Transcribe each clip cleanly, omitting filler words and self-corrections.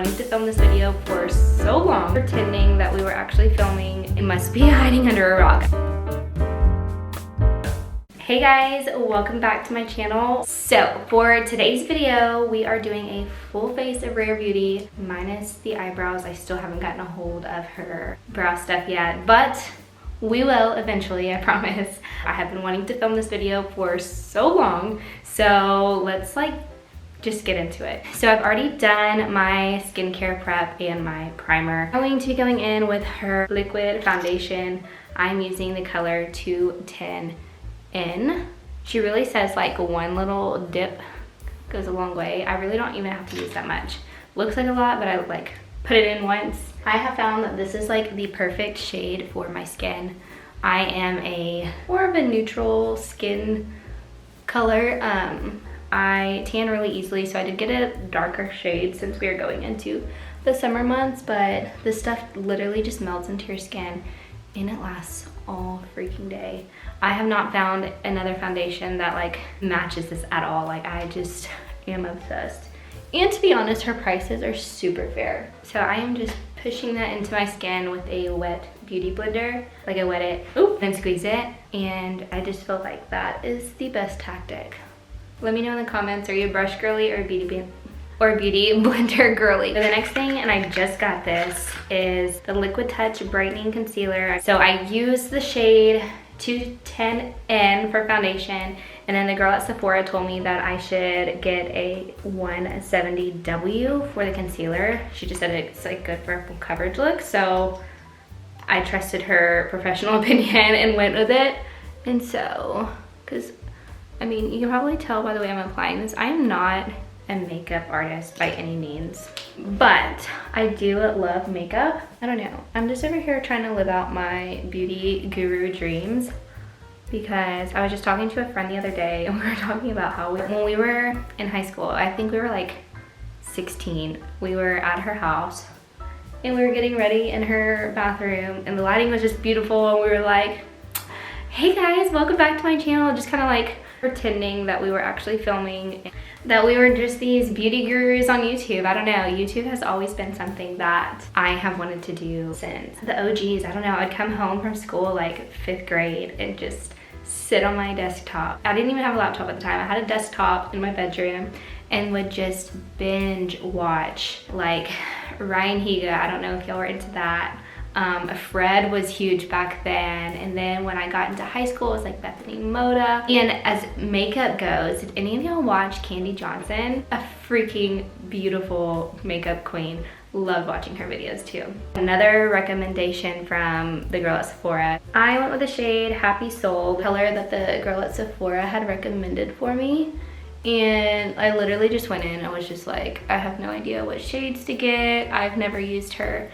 wanting to film this video for so long, pretending that we were actually filming. It must be hiding under a rock. Hey guys, welcome back to my channel. So for today's video, we are doing a full face of Rare Beauty minus the eyebrows. I still haven't gotten a hold of her brow stuff yet, but we will eventually, I promise. I have been wanting to film this video for so long, so let's just get into it. So I've already done my skincare prep and my primer. I'm going to be going in with her liquid foundation. I'm using the color 210N. She really says like one little dip goes a long way. I really don't even have to use that much. Looks like a lot, but I would put it in once. I have found that this is like the perfect shade for my skin. I am more of a neutral skin color. I tan really easily, so I did get a darker shade since we are going into the summer months, but this stuff literally just melts into your skin and it lasts all freaking day. I have not found another foundation that matches this at all. I just am obsessed. And to be honest, her prices are super fair. So I am just pushing that into my skin with a wet beauty blender. I wet it, then squeeze it, and I just feel like that is the best tactic. Let me know in the comments, are you a brush girly or a beauty blender girly? So the next thing, and I just got this, is the Liquid Touch Brightening Concealer. So I use the shade 210N for foundation, and then the girl at Sephora told me that I should get a 170W for the concealer. She just said it's good for a full coverage look, so I trusted her professional opinion and went with it. And so, I mean, you can probably tell by the way I'm applying this, I am not a makeup artist by any means, but I do love makeup. I don't know, I'm just over here trying to live out my beauty guru dreams, because I was just talking to a friend the other day and we were talking about how when we were in high school, I think we were 16, we were at her house and we were getting ready in her bathroom and the lighting was just beautiful, and we were like, hey guys, welcome back to my channel, just kind of pretending that we were actually filming, that we were just these beauty gurus on YouTube. I don't know, YouTube has always been something that I have wanted to do since the OGs. I don't know, I'd come home from school 5th grade and just sit on my desktop. I didn't even have a laptop at the time. I had a desktop in my bedroom and would just binge watch Ryan Higa. I don't know if y'all were into that. Fred was huge back then, and then when I got into high school it was Bethany Moda. And as makeup goes, did any of y'all watch Candy Johnson? A freaking beautiful makeup queen. Love watching her videos too. Another recommendation from the girl at Sephora. I went with the shade Happy Soul, the color that the girl at Sephora had recommended for me. And I literally just went in and was just I have no idea what shades to get. I've never used her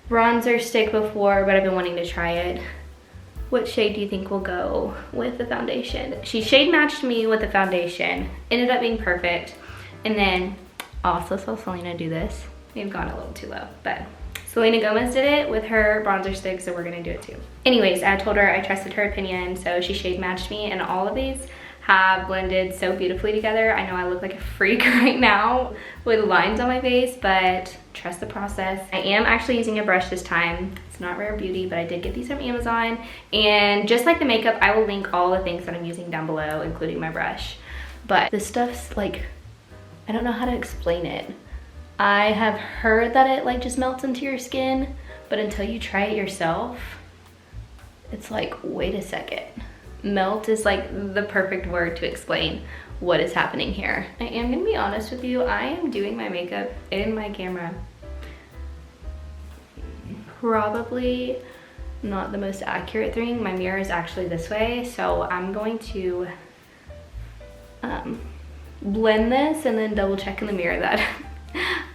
bronzer stick before, but I've been wanting to try it. What shade do you think will go with the foundation? She shade matched me with the foundation. Ended up being perfect. And then also saw Selena do this. They've gone a little too low, but Selena Gomez did it with her bronzer stick, so we're gonna do it too. Anyways, I told her I trusted her opinion, so she shade matched me, and all of these have blended so beautifully together. I know I look like a freak right now with lines on my face, but trust the process. I am actually using a brush this time. It's not Rare Beauty, but I did get these from Amazon. And just like the makeup, I will link all the things that I'm using down below, including my brush. But this stuff's I don't know how to explain it. I have heard that it just melts into your skin, but until you try it yourself, it's wait a second. Melt is the perfect word to explain what is happening here. I am gonna be honest with you, I am doing my makeup in my camera. Probably not the most accurate thing. My mirror is actually this way, so I'm going to blend this and then double check in the mirror that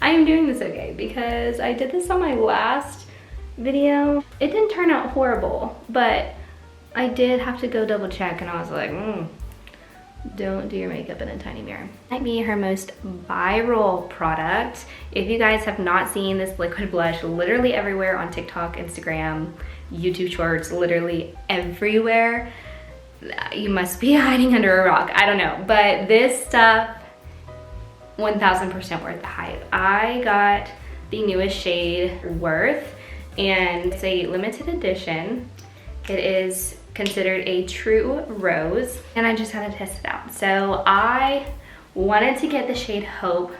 I am doing this okay, because I did this on my last video. It didn't turn out horrible, but I did have to go double check, and I was like, don't do your makeup in a tiny mirror. Might be her most viral product. If you guys have not seen this liquid blush literally everywhere on TikTok, Instagram, YouTube Shorts, literally everywhere, you must be hiding under a rock. I don't know, but this stuff, 1000% worth the hype. I got the newest shade, Worth, and it's a limited edition. It is considered a true rose, and I just had to test it out. So I wanted to get the shade Hope.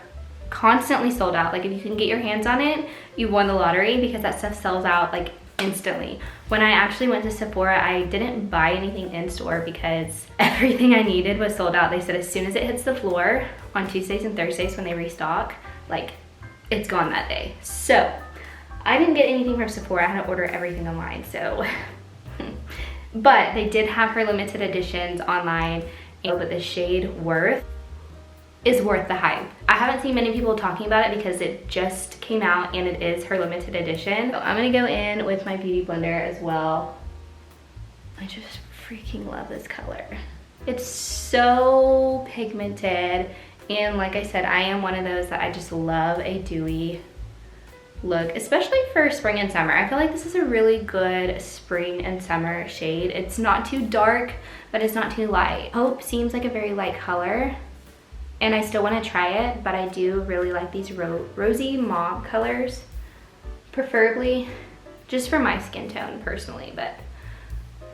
Constantly sold out. Like if you can get your hands on it, you won the lottery, because that stuff sells out like instantly. When I actually went to Sephora, I didn't buy anything in store because everything I needed was sold out. They said as soon as it hits the floor on Tuesdays and Thursdays when they restock, like it's gone that day. So I didn't get anything from Sephora. I had to order everything online. So but they did have her limited editions online, but the shade Worth is worth the hype. I haven't seen many people talking about it because it just came out and it is her limited edition. So I'm gonna go in with my beauty blender as well. I just freaking love this color. It's so pigmented, and like I said, I am one of those that I just love a dewy look, especially for spring and summer. I feel like this is a really good spring and summer shade. It's not too dark, but it's not too light. Hope seems like a very light color, and I still want to try it, but I do really like these rosy mauve colors, preferably just for my skin tone personally. But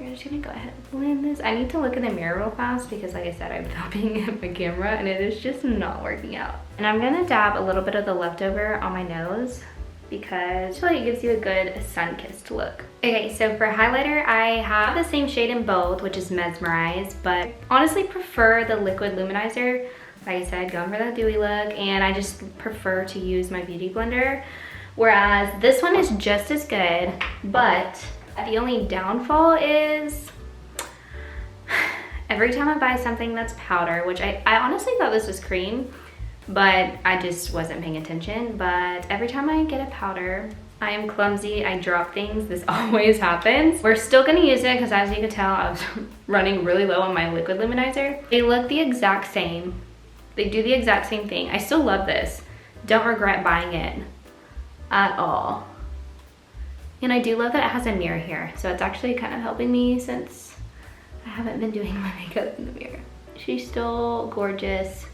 we're just gonna go ahead and blend this. I need to look in the mirror real fast because like I said, I'm filming my camera and it is just not working out. And I'm gonna dab a little bit of the leftover on my nose because I feel like it gives you a good sun-kissed look. Okay, so for highlighter, I have the same shade in both, which is Mesmerize, but honestly prefer the liquid luminizer. Like I said, going for that dewy look, and I just prefer to use my beauty blender. Whereas this one is just as good, but the only downfall is every time I buy something that's powder, which I honestly thought this was cream, but I just wasn't paying attention. But every time I get a powder, I am clumsy, I drop things, this always happens. We're still gonna use it because as you can tell, I was running really low on my liquid luminizer. They look the exact same. They do the exact same thing. I still love this. Don't regret buying it at all. And I do love that it has a mirror here. So it's actually kind of helping me since I haven't been doing my makeup in the mirror. She's still gorgeous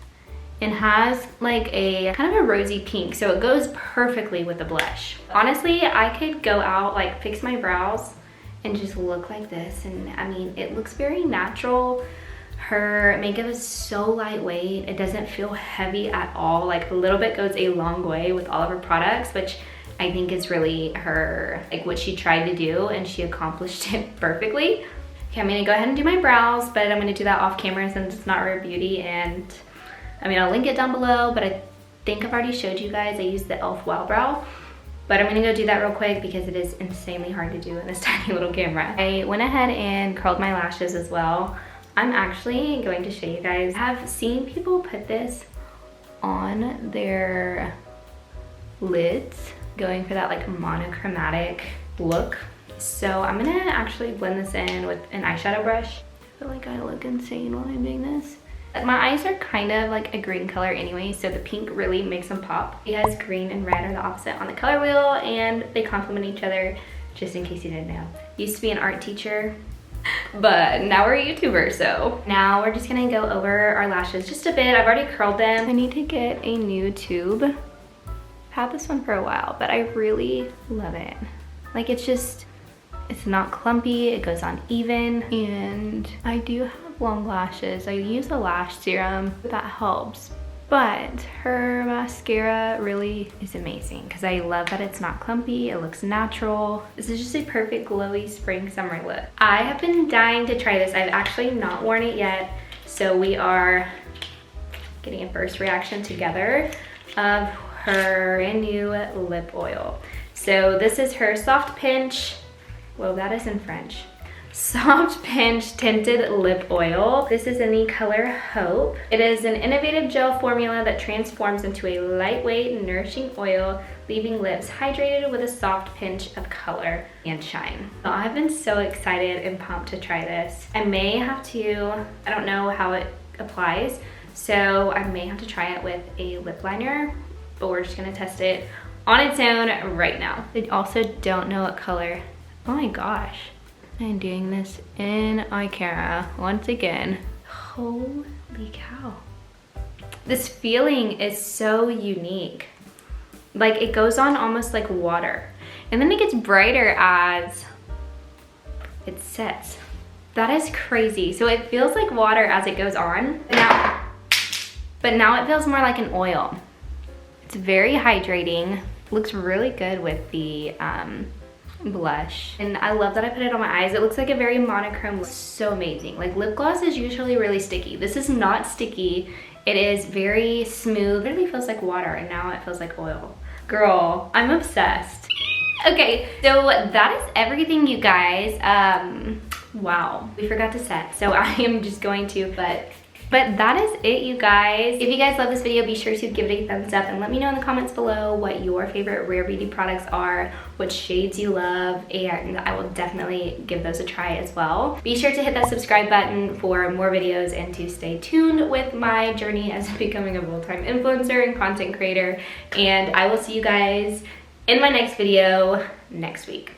and has like a kind of a rosy pink. So it goes perfectly with the blush. Honestly, I could go out, like fix my brows and just look like this. And I mean, it looks very natural. Her makeup is so lightweight. It doesn't feel heavy at all. Like a little bit goes a long way with all of her products, which I think is really her, like what she tried to do, and she accomplished it perfectly. Okay, I'm gonna go ahead and do my brows, but I'm gonna do that off camera since it's not Rare Beauty, and I mean, I'll link it down below, but I think I've already showed you guys. I used the e.l.f. Wow Brow, but I'm gonna go do that real quick because it is insanely hard to do in this tiny little camera. I went ahead and curled my lashes as well. I'm actually going to show you guys. I have seen people put this on their lids, going for that like monochromatic look. So I'm gonna actually blend this in with an eyeshadow brush. I feel like I look insane when I'm doing this. My eyes are kind of like a green color anyway, so the pink really makes them pop. Because green and red are the opposite on the color wheel, and they complement each other, just in case you didn't know. Used to be an art teacher, but now we're a YouTuber, so. Now we're just gonna go over our lashes just a bit. I've already curled them. I need to get a new tube. I've had this one for a while, but I really love it. Like it's not clumpy, it goes on even, and I do have long lashes. I use a lash serum, that helps. But her mascara really is amazing because I love that it's not clumpy, it looks natural. This is just a perfect glowy spring summer look. I have been dying to try this. I've actually not worn it yet, so we are getting a first reaction together of her brand new lip oil. So this is her Soft Pinch, whoa, that is in French. Soft Pinch Tinted Lip Oil. This is in the color Hope. It is an innovative gel formula that transforms into a lightweight, nourishing oil, leaving lips hydrated with a soft pinch of color and shine. So I've been so excited and pumped to try this. I may have to, I don't know how it applies, so I may have to try it with a lip liner, but we're just gonna test it on its own right now. I also don't know what color. Oh my gosh. I'm doing this in eye camera once again. Holy cow. This feeling is so unique. Like it goes on almost like water. And then it gets brighter as it sets. That is crazy. So it feels like water as it goes on. But now it feels more like an oil. It's very hydrating. Looks really good with the blush. And I love that I put it on my eyes. It looks like a very monochrome. So amazing. Like lip gloss is usually really sticky. This is not sticky. It is very smooth. It really feels like water, and now it feels like oil. Girl, I'm obsessed. Okay, so that is everything, you guys. Wow, we forgot to set, so I am just going to, but that is it, you guys. If you guys love this video, be sure to give it a thumbs up and let me know in the comments below what your favorite Rare Beauty products are, what shades you love, and I will definitely give those a try as well. Be sure to hit that subscribe button for more videos and to stay tuned with my journey as becoming a full-time influencer and content creator. And I will see you guys in my next video next week.